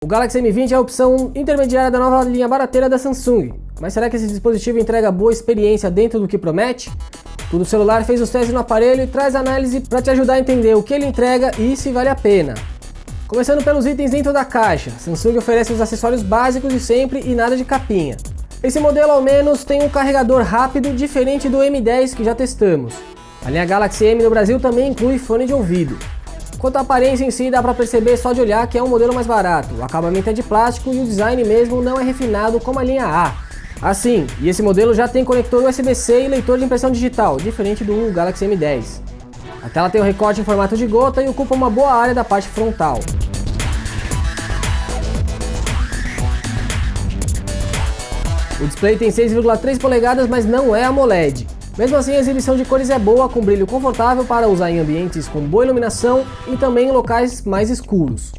O Galaxy M20 é a opção intermediária da nova linha barateira da Samsung, mas será que esse dispositivo entrega boa experiência dentro do que promete? Tudo Celular fez os testes no aparelho e traz análise para te ajudar a entender o que ele entrega e se vale a pena. Começando pelos itens dentro da caixa, Samsung oferece os acessórios básicos de sempre e nada de capinha. Esse modelo ao menos tem um carregador rápido diferente do M10 que já testamos. A linha Galaxy M no Brasil também inclui fone de ouvido. Quanto à aparência em si, dá para perceber só de olhar que é um modelo mais barato, o acabamento é de plástico e o design mesmo não é refinado como a linha A. Assim, e esse modelo já tem conector USB-C e leitor de impressão digital, diferente do Galaxy M10. A tela tem um recorte em formato de gota e ocupa uma boa área da parte frontal. O display tem 6,3 polegadas, mas não é AMOLED. Mesmo assim, a exibição de cores é boa, com brilho confortável para usar em ambientes com boa iluminação e também em locais mais escuros.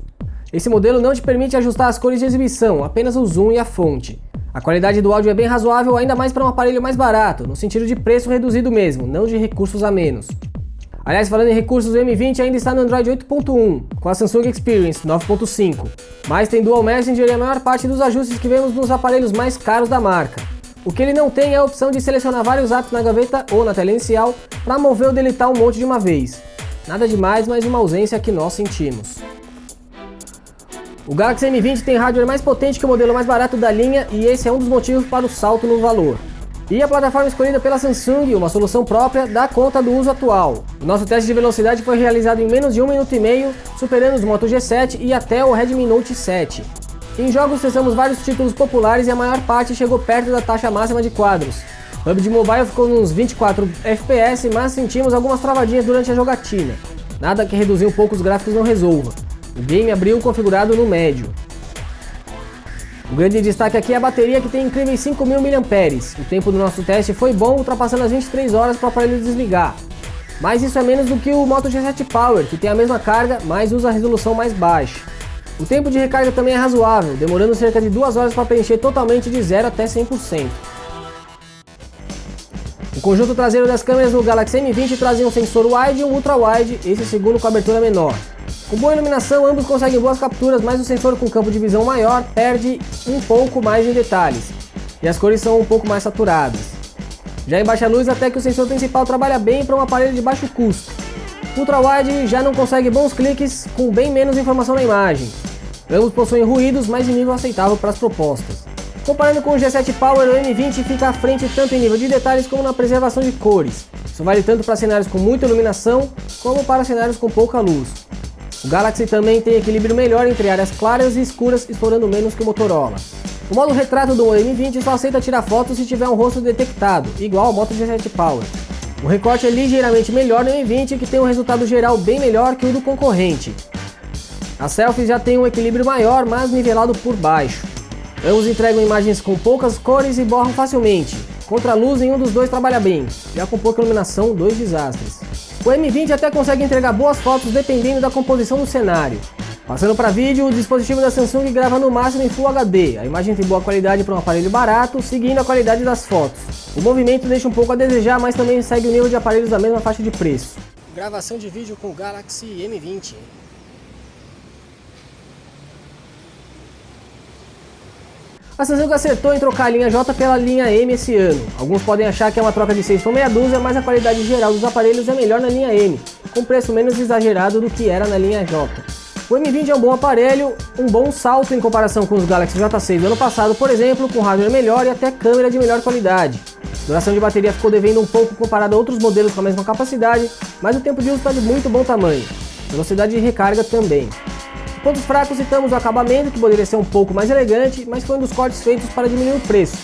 Esse modelo não te permite ajustar as cores de exibição, apenas o zoom e a fonte. A qualidade do áudio é bem razoável, ainda mais para um aparelho mais barato, no sentido de preço reduzido mesmo, não de recursos a menos. Aliás, falando em recursos, o M20 ainda está no Android 8.1, com a Samsung Experience 9.5, mas tem Dual Messenger e a maior parte dos ajustes que vemos nos aparelhos mais caros da marca. O que ele não tem é a opção de selecionar vários apps na gaveta ou na tela inicial para mover ou deletar um monte de uma vez. Nada demais, mas uma ausência que nós sentimos. O Galaxy M20 tem hardware mais potente que o modelo mais barato da linha e esse é um dos motivos para o salto no valor. E a plataforma escolhida pela Samsung, uma solução própria, dá conta do uso atual. O nosso teste de velocidade foi realizado em menos de 1 minuto e meio, superando os Moto G7 e até o Redmi Note 7. Em jogos testamos vários títulos populares e a maior parte chegou perto da taxa máxima de quadros. O PUBG Mobile ficou nos 24 FPS, mas sentimos algumas travadinhas durante a jogatina. Nada que reduzir um pouco os gráficos não resolva. O game abriu configurado no médio. O grande destaque aqui é a bateria, que tem incríveis 5.000 mAh. O tempo do nosso teste foi bom, ultrapassando as 23 horas para o aparelho desligar. Mas isso é menos do que o Moto G7 Power, que tem a mesma carga, mas usa a resolução mais baixa. O tempo de recarga também é razoável, demorando cerca de 2 horas para preencher totalmente de 0 até 100%. O conjunto traseiro das câmeras do Galaxy M20 trazem um sensor wide e um ultra wide, esse segundo com abertura menor. Com boa iluminação, ambos conseguem boas capturas, mas o sensor com campo de visão maior perde um pouco mais em detalhes, e as cores são um pouco mais saturadas. Já em baixa luz, até que o sensor principal trabalha bem para um aparelho de baixo custo. O ultra wide já não consegue bons cliques com bem menos informação na imagem. Ambos possuem ruídos, mas em nível aceitável para as propostas. Comparando com o G7 Power, o M20 fica à frente tanto em nível de detalhes como na preservação de cores. Isso vale tanto para cenários com muita iluminação, como para cenários com pouca luz. O Galaxy também tem equilíbrio melhor entre áreas claras e escuras, estourando menos que o Motorola. O modo retrato do M20 só aceita tirar fotos se tiver um rosto detectado, igual ao Moto G7 Power. O recorte é ligeiramente melhor no M20, que tem um resultado geral bem melhor que o do concorrente. As selfies já têm um equilíbrio maior, mas nivelado por baixo. Ambos entregam imagens com poucas cores e borram facilmente. Contra a luz, nenhum dos dois trabalha bem. Já com pouca iluminação, dois desastres. O M20 até consegue entregar boas fotos dependendo da composição do cenário. Passando para vídeo, o dispositivo da Samsung grava no máximo em Full HD. A imagem tem boa qualidade para um aparelho barato, seguindo a qualidade das fotos. O movimento deixa um pouco a desejar, mas também segue o nível de aparelhos da mesma faixa de preço. Gravação de vídeo com o Galaxy M20. A Samsung acertou em trocar a linha J pela linha M esse ano. Alguns podem achar que é uma troca de 6 por meia dúzia, mas a qualidade geral dos aparelhos é melhor na linha M, com preço menos exagerado do que era na linha J. O M20 é um bom aparelho, um bom salto em comparação com os Galaxy J6 do ano passado, por exemplo, com hardware melhor e até câmera de melhor qualidade. A duração de bateria ficou devendo um pouco comparado a outros modelos com a mesma capacidade, mas o tempo de uso está de muito bom tamanho. Velocidade de recarga também. Pontos fracos, citamos o acabamento, que poderia ser um pouco mais elegante, mas foi um dos cortes feitos para diminuir o preço.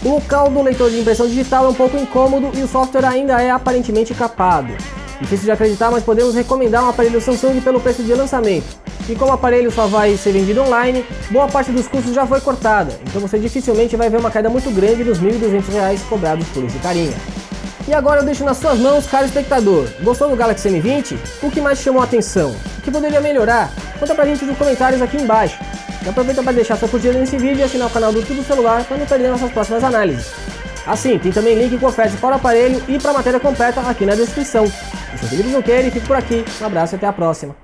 O local do leitor de impressão digital é um pouco incômodo e o software ainda é aparentemente capado. Difícil de acreditar, mas podemos recomendar um aparelho Samsung pelo preço de lançamento. E como o aparelho só vai ser vendido online, boa parte dos custos já foi cortada, então você dificilmente vai ver uma queda muito grande dos R$ 1.200 cobrados por esse carinha. E agora eu deixo nas suas mãos, caro espectador. Gostou do Galaxy M20? O que mais te chamou a atenção? O que poderia melhorar? Conta pra gente nos comentários aqui embaixo. E aproveita para deixar sua curtida nesse vídeo e assinar o canal do Tudo Celular para não perder nossas próximas análises. Assim, tem também link com ofertas para o aparelho e para a matéria completa aqui na descrição. Eu sou o Felipe Junqueira e fico por aqui. Um abraço e até a próxima.